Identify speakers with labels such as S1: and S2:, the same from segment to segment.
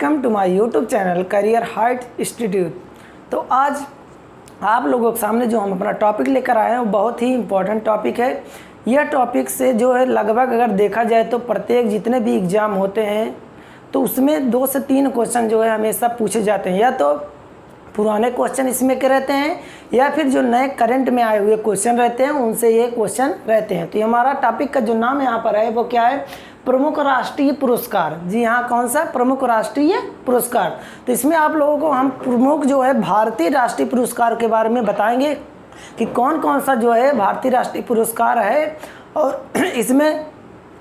S1: Welcome to my YouTube channel career height institute. तो आज आप लोगों के सामने जो हम अपना टॉपिक लेकर आए हैं वो बहुत ही इम्पोर्टेंट टॉपिक है। यह टॉपिक से जो है लगभग अगर देखा जाए तो प्रत्येक जितने भी एग्ज़ाम होते हैं तो उसमें 2 से 3 क्वेश्चन जो है हमेशा पूछे जाते हैं, या तो पुराने क्वेश्चन इसमें के रहते हैं या फिर जो नए करंट में आए हुए क्वेश्चन रहते हैं उनसे ये क्वेश्चन रहते हैं। तो ये हमारा टॉपिक का जो नाम यहाँ पर है वो क्या है? प्रमुख राष्ट्रीय पुरस्कार। जी हाँ, कौन सा? प्रमुख राष्ट्रीय पुरस्कार। तो इसमें आप लोगों को हम प्रमुख जो है भारतीय राष्ट्रीय पुरस्कार के बारे में बताएंगे कि कौन कौन सा जो है भारतीय राष्ट्रीय पुरस्कार है और इसमें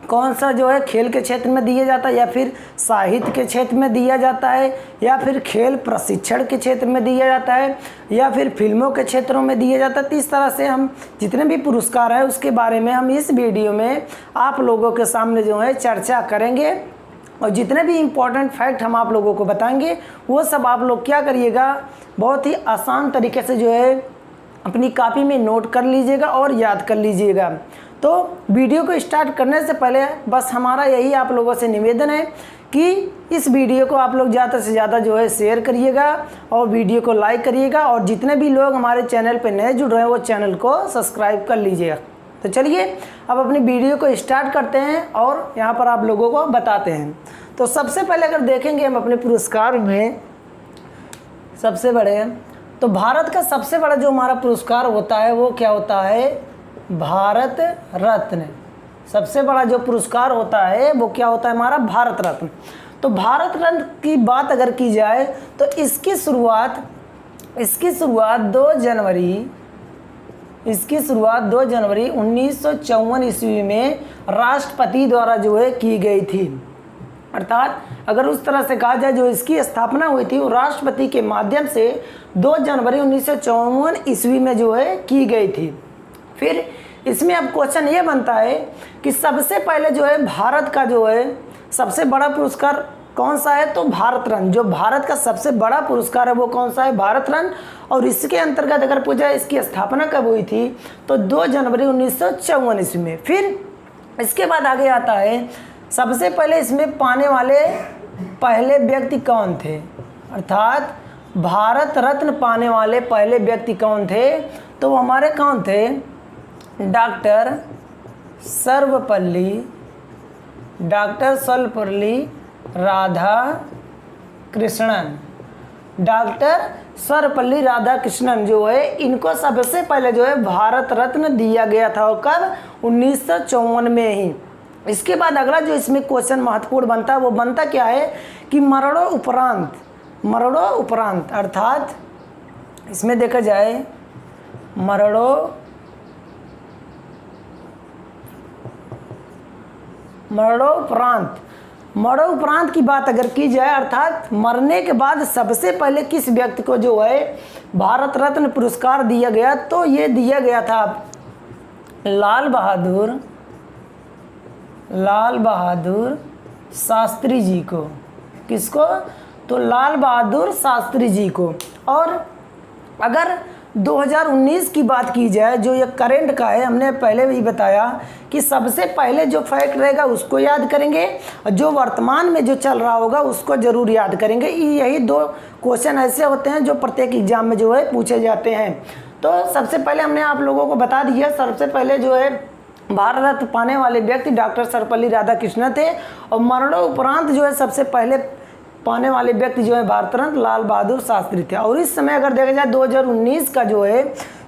S1: कौन सा जो है खेल के क्षेत्र में दिया जाता है या फिर साहित्य के क्षेत्र में दिया जाता है या फिर खेल प्रशिक्षण के क्षेत्र में दिया जाता है या फिर फिल्मों के क्षेत्रों में दिया जाता है। तो इस तरह से हम जितने भी पुरस्कार हैं उसके बारे में हम इस वीडियो में आप लोगों के सामने जो है चर्चा करेंगे और जितने भी इम्पोर्टेंट फैक्ट हम आप लोगों को बताएंगे वो सब आप लोग क्या करिएगा, बहुत ही आसान तरीके से जो है अपनी कॉपी में नोट कर लीजिएगा और याद कर लीजिएगा। तो वीडियो को स्टार्ट करने से पहले बस हमारा यही आप लोगों से निवेदन है कि इस वीडियो को आप लोग ज़्यादा से ज़्यादा जो है शेयर करिएगा और वीडियो को लाइक करिएगा और जितने भी लोग हमारे चैनल पर नए जुड़ रहे हैं वो चैनल को सब्सक्राइब कर लीजिएगा। तो चलिए अब अपनी वीडियो को स्टार्ट करते हैं और यहाँ पर आप लोगों को बताते हैं। तो सबसे पहले अगर देखेंगे हम अपने पुरस्कार में सबसे बड़े, तो भारत का सबसे बड़ा जो हमारा पुरस्कार होता है वो क्या होता है? भारत रत्न। सबसे बड़ा जो पुरस्कार होता है वो क्या होता है? हमारा भारत रत्न। तो भारत रत्न की बात अगर की जाए तो इसकी शुरुआत 2 जनवरी 1954 ईस्वी में राष्ट्रपति द्वारा जो है की गई थी। अर्थात अगर उस तरह से कहा जाए जो इसकी स्थापना हुई थी वो राष्ट्रपति के माध्यम से 2 जनवरी 1954 ईस्वी में जो है की गई थी। फिर इसमें अब क्वेश्चन ये बनता है कि सबसे पहले जो है भारत का जो है सबसे बड़ा पुरस्कार कौन सा है? तो भारत रत्न। जो भारत का सबसे बड़ा पुरस्कार है वो कौन सा है? भारत रत्न। और इसके अंतर्गत अगर पूछा इसकी स्थापना कब हुई थी तो 2 जनवरी 1954 ईस्वी में। फिर इसके बाद आगे आता है सबसे पहले इसमें पाने वाले पहले व्यक्ति कौन थे? अर्थात भारत रत्न पाने वाले पहले व्यक्ति कौन थे? तो वो हमारे कौन थे? डॉक्टर सर्वपल्ली राधाकृष्णन। डॉक्टर सर्वपल्ली राधाकृष्णन जो है इनको सबसे पहले जो है भारत रत्न दिया गया था। और कब? 1954 में ही। इसके बाद अगला जो इसमें क्वेश्चन महत्वपूर्ण बनता है वो बनता क्या है कि मरणों उपरांत अर्थात इसमें देखा जाए मरणोपरांत की बात अगर की जाए अर्थात मरने के बाद सबसे पहले किस व्यक्ति को जो है भारत रत्न पुरस्कार दिया गया तो ये दिया गया था लाल बहादुर शास्त्री जी को। किसको? तो लाल बहादुर शास्त्री जी को। और अगर 2019 की बात की जाए जो ये करंट का है, हमने पहले भी बताया कि सबसे पहले जो फैक्ट रहेगा उसको याद करेंगे और जो वर्तमान में जो चल रहा होगा उसको ज़रूर याद करेंगे। यही 2 क्वेश्चन ऐसे होते हैं जो प्रत्येक एग्जाम में जो है पूछे जाते हैं। तो सबसे पहले हमने आप लोगों को बता दिया, सबसे पहले जो है भारत रत्न पाने वाले व्यक्ति डॉक्टर सर्वपल्ली राधाकृष्णन थे और मरणोपरांत जो है सबसे पहले पाने वाले व्यक्ति जो है भारत रत्न लाल बहादुर शास्त्री थे। और इस समय अगर देखा जाए 2019 का जो है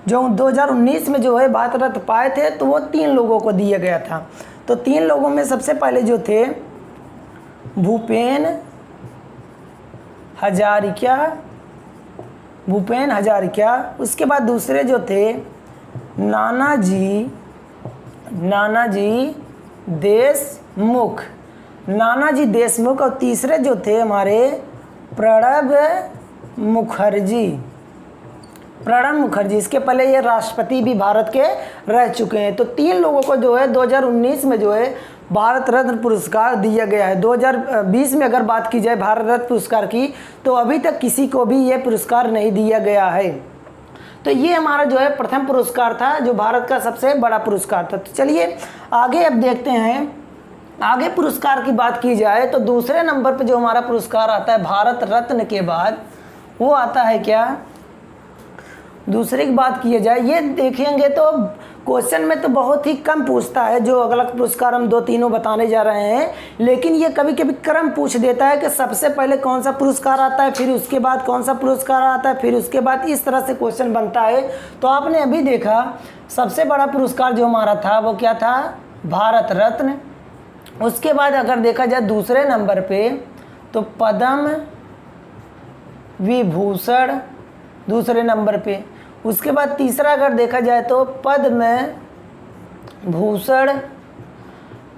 S1: 2019 में जो है भारत रत्न पाए थे तो वो 3 लोगों को दिया गया था। तो 3 लोगों में सबसे पहले जो थे भूपेन हजारिका, उसके बाद दूसरे जो थे नानाजी देशमुख और तीसरे जो थे हमारे प्रणब मुखर्जी। इसके पहले ये राष्ट्रपति भी भारत के रह चुके हैं। तो 3 लोगों को जो है 2019 में जो है भारत रत्न पुरस्कार दिया गया है। 2020 में अगर बात की जाए भारत रत्न पुरस्कार की तो अभी तक किसी को भी ये पुरस्कार नहीं दिया गया है। तो ये हमारा जो है प्रथम पुरस्कार था जो भारत का सबसे बड़ा पुरस्कार था। तो चलिए आगे अब देखते हैं आगे पुरस्कार की बात की जाए तो दूसरे नंबर पे जो हमारा पुरस्कार आता है भारत रत्न के बाद, वो आता है क्या, दूसरे की बात की जाए, ये देखेंगे तो क्वेश्चन में तो बहुत ही कम पूछता है, जो अगला पुरस्कार हम 2-3 बताने जा रहे हैं, लेकिन ये कभी कभी क्रम पूछ देता है कि सबसे पहले कौन सा पुरस्कार आता है, फिर उसके बाद कौन सा पुरस्कार आता है, फिर उसके बाद, इस तरह से क्वेश्चन बनता है। तो आपने अभी देखा सबसे बड़ा पुरस्कार जो हमारा था वो क्या था, भारत रत्न। उसके बाद अगर देखा जाए दूसरे नंबर पे तो पद्म विभूषण दूसरे नंबर पे। उसके बाद तीसरा अगर देखा जाए तो पद्म भूषण,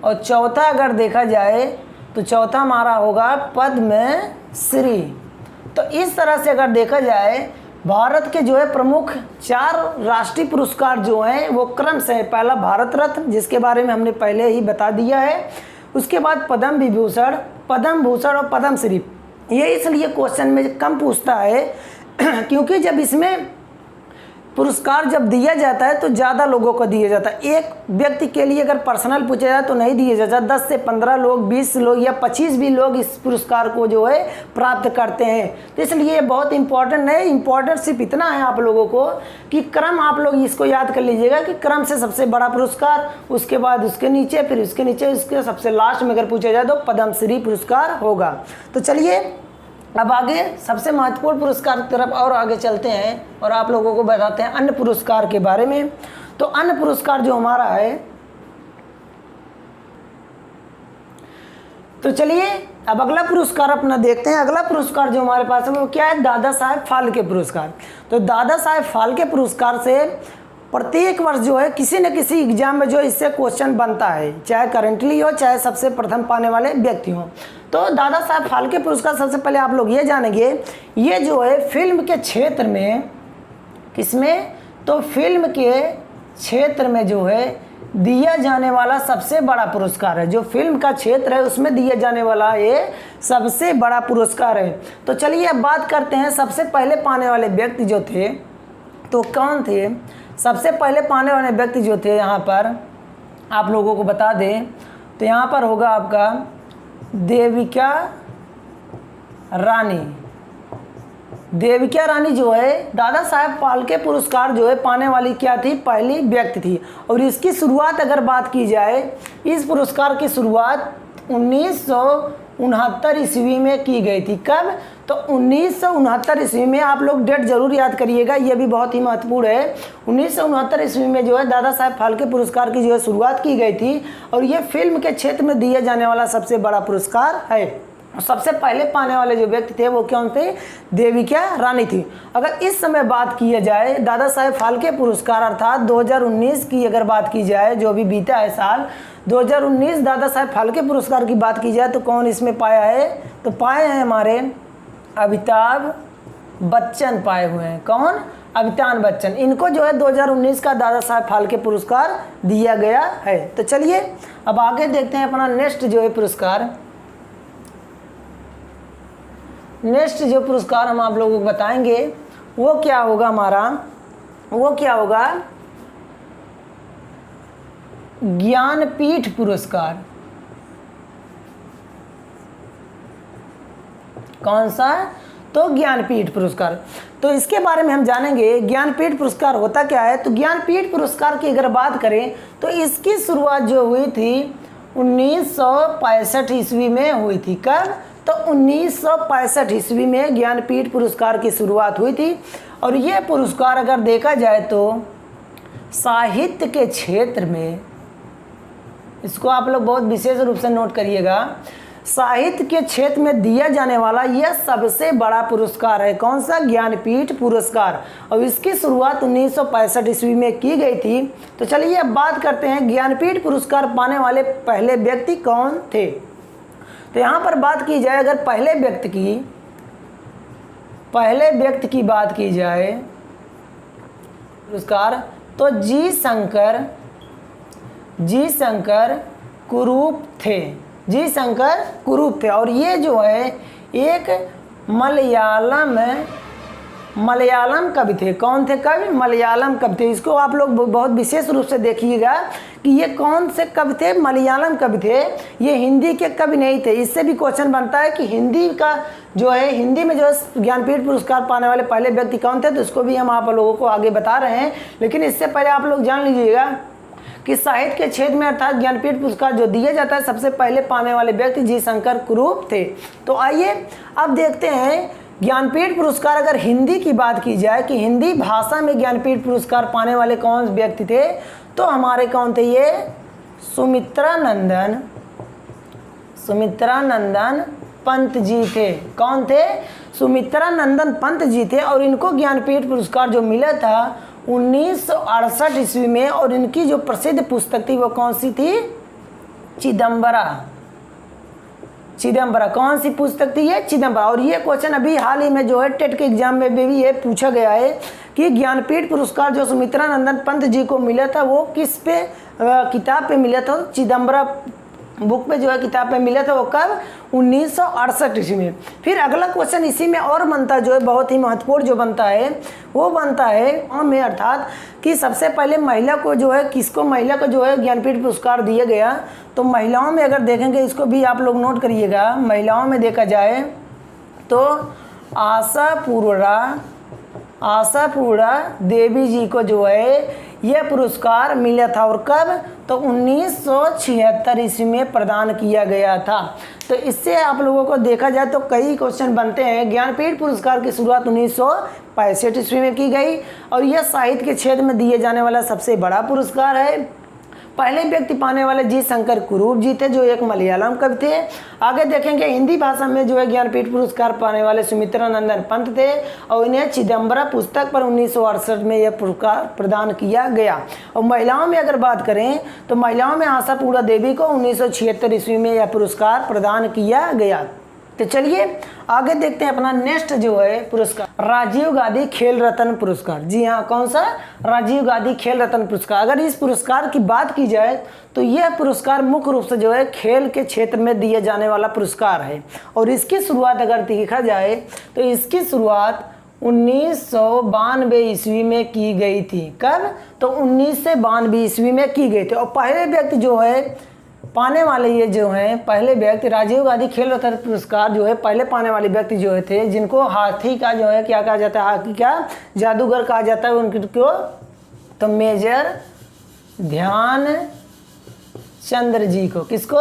S1: और चौथा अगर देखा जाए तो चौथा हमारा होगा पद्म श्री। तो इस तरह से अगर देखा जाए भारत के जो है प्रमुख 4 राष्ट्रीय पुरस्कार जो हैं वो क्रम से, पहला भारत रत्न जिसके बारे में हमने पहले ही बता दिया है, उसके बाद पद्म विभूषण, पद्म भूषण और पद्म श्री। ये इसलिए क्वेश्चन में कम पूछता है क्योंकि जब इसमें पुरस्कार जब दिया जाता है तो ज़्यादा लोगों को दिया जाता है। एक व्यक्ति के लिए अगर पर्सनल पूछा जाए तो नहीं दिया जाता, 10 से 15 लोग, 20 लोग या 25 भी लोग इस पुरस्कार को जो है प्राप्त करते हैं। तो इसलिए ये बहुत इंपॉर्टेंट है। इंपॉर्टेंट सिर्फ इतना है आप लोगों को कि क्रम, आप लोग इसको याद कर लीजिएगा कि क्रम से सबसे बड़ा पुरस्कार, उसके बाद उसके नीचे, फिर उसके नीचे, उसके सबसे लास्ट में अगर पूछा जाए तो पद्मश्री पुरस्कार होगा। तो चलिए अब आगे सबसे महत्वपूर्ण पुरस्कार की तरफ और आगे चलते हैं और आप लोगों को बताते हैं अन्य पुरस्कार के बारे में। तो अन्य पुरस्कार जो हमारा है, तो चलिए अब अगला पुरस्कार अपना देखते हैं। अगला पुरस्कार जो हमारे पास है वो क्या है, दादा साहेब फाल्के पुरस्कार। तो दादा साहेब फाल्के पुरस्कार से प्रत्येक वर्ष जो है किसी न किसी एग्जाम में जो इससे क्वेश्चन बनता है, चाहे करंटली हो चाहे सबसे प्रथम पाने वाले व्यक्ति हो। तो दादा साहब फाल्के पुरस्कार सबसे पहले आप लोग ये जानेंगे, ये जो है फिल्म के क्षेत्र में, किसमें, तो फिल्म के क्षेत्र में जो है दिया जाने वाला सबसे बड़ा पुरस्कार है। जो फिल्म का क्षेत्र है उसमें दिया जाने वाला ये सबसे बड़ा पुरस्कार है। तो चलिए अब बात करते हैं सबसे पहले पाने वाले व्यक्ति जो थे तो कौन थे। सबसे पहले पाने वाले व्यक्ति जो थे यहाँ पर आप लोगों को बता दें तो यहाँ पर होगा आपका देविका रानी। देविका रानी जो है दादा साहेब फाल्के पुरस्कार जो है पाने वाली क्या थी, पहली व्यक्ति थी। और इसकी शुरुआत अगर बात की जाए, इस पुरस्कार की शुरुआत 1969 ईस्वी में की गई थी। कब, तो 1969 ईस्वी में। आप लोग डेट जरूर याद करिएगा, ये भी बहुत ही महत्वपूर्ण है। 1969 ईस्वी में जो है दादा साहेब फाल्के पुरस्कार की जो है शुरुआत की गई थी और ये फिल्म के क्षेत्र में दिया जाने वाला सबसे बड़ा पुरस्कार है। सबसे पहले पाने वाले जो व्यक्ति थे वो कौन थे, देविका रानी थी। अगर इस समय बात की जाए दादा साहेब फाल्के पुरस्कार अर्थात 2019 की अगर बात की जाए, जो भी बीता है साल 2019 दादा साहेब फाल्के पुरस्कार की बात की जाए तो कौन इसमें पाया है, तो पाए हैं हमारे अमिताभ बच्चन पाए हुए हैं। कौन, अमिताभ बच्चन। इनको जो है 2019 का दादा साहेब फाल्के पुरस्कार दिया गया है। तो चलिए अब आगे देखते हैं अपना नेक्स्ट जो है पुरस्कार। नेक्स्ट जो पुरस्कार हम आप लोगों को बताएंगे वो क्या होगा हमारा, वो क्या होगा, ज्ञानपीठ पुरस्कार। कौन सा, तो ज्ञानपीठ पुरस्कार। तो इसके बारे में हम जानेंगे ज्ञानपीठ पुरस्कार होता क्या है। तो ज्ञानपीठ पुरस्कार की अगर बात करें तो इसकी शुरुआत जो हुई थी 1965 ईस्वी में हुई थी। कब, तो 1965 ईस्वी में ज्ञानपीठ पुरस्कार की शुरुआत हुई थी। और ये पुरस्कार अगर देखा जाए तो साहित्य के क्षेत्र में, इसको आप लोग बहुत विशेष रूप से नोट करिएगा, साहित्य के क्षेत्र में दिया जाने वाला यह सबसे बड़ा पुरस्कार है। कौन सा, ज्ञानपीठ पुरस्कार। और इसकी शुरुआत 1965 ईस्वी में की गई थी। तो चलिए अब बात करते हैं ज्ञानपीठ पुरस्कार पाने वाले पहले व्यक्ति कौन थे। तो यहाँ पर बात की जाए अगर पहले व्यक्ति की बात की जाए पुरस्कार तो जी शंकर कुरूप थे। जी शंकर कुरूप थे। और ये जो है एक मलयालम मलयालम कवि थे। कौन थे कवि? मलयालम कवि थे। इसको आप लोग बहुत विशेष रूप से देखिएगा कि ये कौन से कवि थे? मलयालम कवि थे, ये हिंदी के कवि नहीं थे। इससे भी क्वेश्चन बनता है कि हिंदी का जो है, हिंदी में जो है ज्ञानपीठ पुरस्कार पाने वाले पहले व्यक्ति कौन थे, तो इसको भी हम आप लोगों को आगे बता रहे हैं। लेकिन इससे पहले आप लोग जान लीजिएगा कि साहित्य के क्षेत्र में अर्थात ज्ञानपीठ पुरस्कार जो दिया जाता है, सबसे पहले पाने वाले व्यक्ति जी शंकर कुरूप थे। तो आइए अब देखते हैं ज्ञानपीठ पुरस्कार अगर हिंदी की बात की जाए कि हिंदी भाषा में ज्ञानपीठ पुरस्कार पाने वाले कौन व्यक्ति थे, तो हमारे कौन थे? ये सुमित्रा नंदन पंत जी थे। कौन थे? सुमित्रा नंदन पंत जी थे। और इनको ज्ञानपीठ पुरस्कार जो मिला था 1968 ईस्वी में, और इनकी जो प्रसिद्ध पुस्तक थी वो कौन सी थी? चिदम्बरा। कौन सी पुस्तक थी ये? चिदम्बरा। और ये क्वेश्चन अभी हाल ही में जो है टेट के एग्जाम में भी ये पूछा गया है कि ज्ञानपीठ पुरस्कार जो सुमित्रा नंदन पंत जी को मिला था वो किस पे किताब पे मिला था? चिदम्बरा बुक पे जो है किताब पे मिला था। वो कब? 1968 ईस्वी में। फिर अगला क्वेश्चन इसी में और बनता जो है, बहुत ही महत्वपूर्ण जो बनता है वो बनता है में अर्थात कि सबसे पहले महिला को जो है, किसको महिला को जो है ज्ञानपीठ पुरस्कार दिया गया। तो महिलाओं में अगर देखेंगे, इसको भी आप लोग नोट करिएगा, महिलाओं में देखा जाए तो आशापूर्णा देवी जी को जो है यह पुरस्कार मिला था। और कब? तो 1976 ईस्वी में प्रदान किया गया था। तो इससे आप लोगों को देखा जाए तो कई क्वेश्चन बनते हैं। ज्ञानपीठ पुरस्कार की शुरुआत 1965 ईस्वी में की गई और यह साहित्य के क्षेत्र में दिए जाने वाला सबसे बड़ा पुरस्कार है। पहले व्यक्ति पाने वाले जी शंकर कुरूप जी थे, जो एक मलयालम कवि थे। आगे देखेंगे हिंदी भाषा में जो है ज्ञानपीठ पुरस्कार पाने वाले सुमित्रा नंदन पंत थे, और इन्हें चिदम्बरा पुस्तक पर 1968 में यह पुरस्कार प्रदान किया गया। और महिलाओं में अगर बात करें तो महिलाओं में आशापूर्णा देवी को 1976 ईस्वी में यह पुरस्कार प्रदान किया गया। तो चलिए आगे देखते हैं अपना नेक्स्ट जो है पुरस्कार, राजीव गांधी खेल रत्न पुरस्कार। जी हाँ, कौन सा? राजीव गांधी खेल रत्न पुरस्कार। अगर इस पुरस्कार की बात की जाए तो यह पुरस्कार मुख्य रूप से जो है खेल के क्षेत्र में दिए जाने वाला पुरस्कार है। और इसकी शुरुआत अगर देखा जाए तो इसकी शुरुआत 1992 ईस्वी में की गई थी। कब? तो 1992 ईस्वी में की गई थी। और पहले व्यक्ति जो है पाने वाले ये जो हैं, पहले व्यक्ति राजीव गांधी खेल रत्न पुरस्कार जो है पहले पाने वाले व्यक्ति जो थे, जिनको हाथी का जो है क्या कहा जाता है? हाथी का जादूगर कहा जाता है उनको। तो मेजर ध्यानचंद्र जी को, किसको?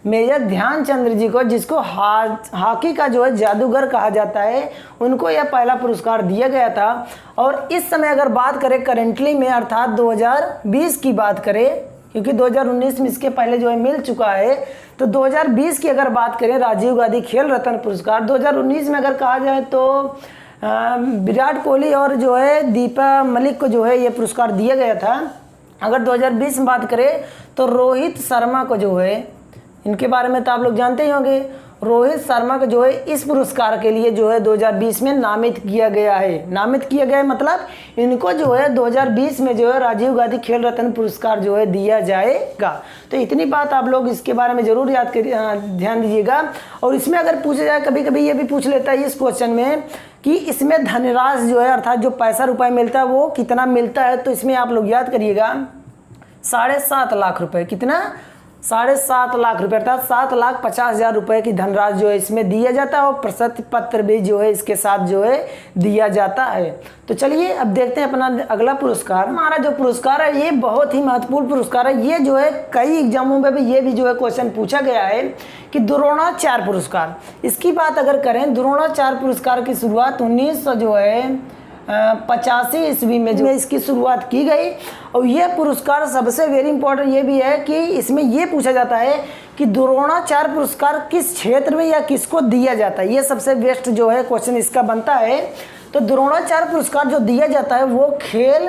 S1: मेजर ध्यानचंद्र जी को, जिसको हॉकी का जो है जादूगर कहा जाता है, उनको यह पहला पुरस्कार दिया गया था। और इस समय अगर बात करें करेंटली में, अर्थात 2020 की बात करें, क्योंकि 2019 में इसके पहले जो है मिल चुका है, तो 2020 की अगर बात करें राजीव गांधी खेल रत्न पुरस्कार 2019 में अगर कहा जाए तो विराट कोहली और जो है दीपा मलिक को जो है ये पुरस्कार दिया गया था। अगर 2020 में बात करें तो रोहित शर्मा को जो है, इनके बारे में तो आप लोग जानते ही होंगे, रोहित शर्मा को जो है इस पुरस्कार के लिए जो है 2020 में नामित किया गया है। नामित किया गया है मतलब इनको जो है 2020 में जो है राजीव गांधी खेल रत्न पुरस्कार जो है दिया जाएगा। तो इतनी बात आप लोग इसके बारे में ज़रूर याद कर ध्यान दीजिएगा। और इसमें अगर पूछा जाए, कभी कभी ये भी पूछ लेता है इस क्वेश्चन में कि इसमें धनराशि जो है अर्थात जो पैसा रुपये मिलता है वो कितना मिलता है, तो इसमें आप लोग याद करिएगा 7.5 लाख रुपये। कितना? 7.5 लाख रुपये, अर्थात 7,50,000 रुपये की धनराशि जो है इसमें दिया जाता है। और प्रशस्ति पत्र भी जो है इसके साथ जो है दिया जाता है। तो चलिए अब देखते हैं अपना अगला पुरस्कार। हमारा जो पुरस्कार है ये बहुत ही महत्वपूर्ण पुरस्कार है। ये जो है कई एग्जामों में भी ये भी जो है क्वेश्चन पूछा गया है कि द्रोणाचार्य पुरस्कार। इसकी बात अगर करें, द्रोणाचार्य पुरस्कार की शुरुआत 1985 ईस्वी में जो इसकी शुरुआत की गई। और यह पुरस्कार सबसे वेरी इंपॉर्टेंट ये भी है कि इसमें ये पूछा जाता है कि द्रोणाचार्य पुरस्कार किस क्षेत्र में या किसको दिया जाता है। ये सबसे बेस्ट जो है क्वेश्चन इसका बनता है। तो द्रोणाचार्य पुरस्कार जो दिया जाता है वो खेल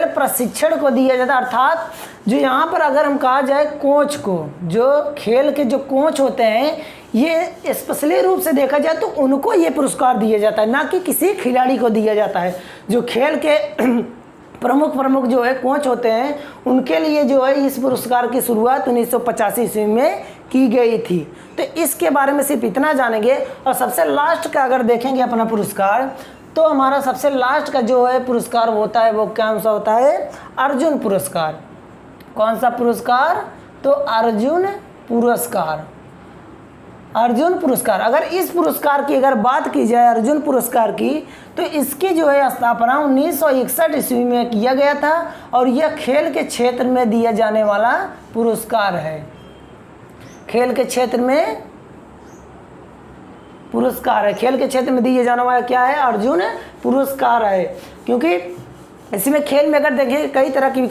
S1: प्रशिक्षण को दिया जाता है। अर्थात जो यहाँ पर अगर हम कहा जाए कोच को, जो खेल के जो कोच होते हैं, ये स्पेशली रूप से देखा जाए तो उनको ये पुरस्कार दिया जाता है, ना कि किसी खिलाड़ी को दिया जाता है। जो खेल के प्रमुख जो है कोच होते हैं उनके लिए जो है इस पुरस्कार की शुरुआत 1985 ईस्वी में की गई थी। तो इसके बारे में सिर्फ इतना जानेंगे। और सबसे लास्ट का अगर देखेंगे अपना पुरस्कार, तो हमारा सबसे लास्ट का जो है पुरस्कार होता है वो कौन सा होता है? अर्जुन पुरस्कार। कौन सा पुरस्कार? तो अर्जुन पुरस्कार। अर्जुन पुरस्कार, अगर इस पुरस्कार की अगर बात की जाए अर्जुन पुरस्कार की, तो इसकी जो है स्थापना 1961 ईस्वी में किया गया था और यह खेल के क्षेत्र में दिया जाने वाला पुरस्कार है। खेल के क्षेत्र में पुरस्कार है, खेल के क्षेत्र में दिए जाने वाला क्या है? अर्जुन पुरस्कार है। क्योंकि इसमें खेल में अगर देखें कई तरह की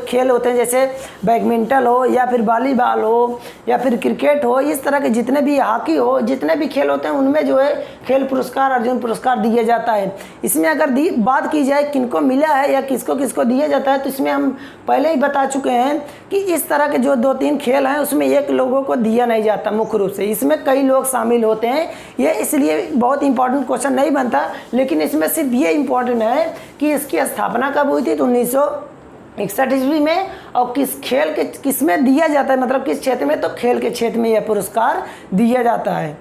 S1: खेल होते हैं, जैसे बैडमिंटन हो या फिर वॉलीबॉल हो या फिर क्रिकेट हो, इस तरह के जितने भी हॉकी हो, जितने भी खेल होते हैं उनमें जो है खेल पुरस्कार अर्जुन पुरस्कार दिया जाता है। इसमें अगर बात की जाए किनको मिला है या किसको किसको दिया जाता है, तो इसमें हम पहले ही बता चुके हैं कि इस तरह के जो 2-3 खेल हैं उसमें एक लोगों को दिया नहीं जाता मुख्य रूप से, इसमें कई लोग शामिल होते हैं। ये इसलिए बहुत इंपॉर्टेंट क्वेश्चन नहीं बनता, लेकिन इसमें सिर्फ ये इम्पॉर्टेंट है कि इसकी स्थापना कब हुई थी? तो 1961 ईस्वी में। और किस खेल के किस में दिया जाता है, मतलब किस क्षेत्र में? तो खेल के क्षेत्र में यह पुरस्कार दिया जाता है।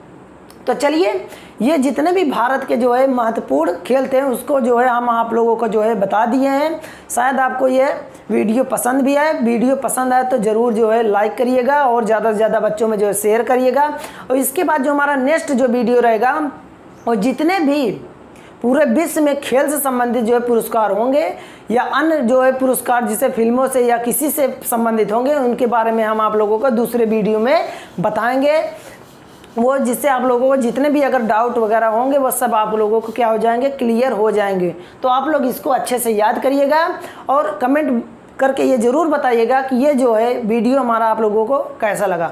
S1: तो चलिए, ये जितने भी भारत के जो है महत्वपूर्ण खेल थे उसको जो है हम आप लोगों को जो है बता दिए हैं। शायद आपको ये वीडियो पसंद भी आए। वीडियो पसंद आए तो ज़रूर जो है लाइक करिएगा और ज़्यादा से ज़्यादा बच्चों में जो है शेयर करिएगा। और इसके बाद जो हमारा नेक्स्ट जो वीडियो रहेगा, और जितने भी पूरे विश्व में खेल से संबंधित जो है पुरस्कार होंगे या अन्य जो है पुरस्कार जिसे फिल्मों से या किसी से संबंधित होंगे, उनके बारे में हम आप लोगों को दूसरे वीडियो में बताएंगे। वो जिससे आप लोगों को जितने भी अगर डाउट वगैरह होंगे वो सब आप लोगों को क्या हो जाएंगे? क्लियर हो जाएंगे। तो आप लोग इसको अच्छे से याद करिएगा और कमेंट करके ये ज़रूर बताइएगा कि ये जो है वीडियो हमारा आप लोगों को कैसा लगा।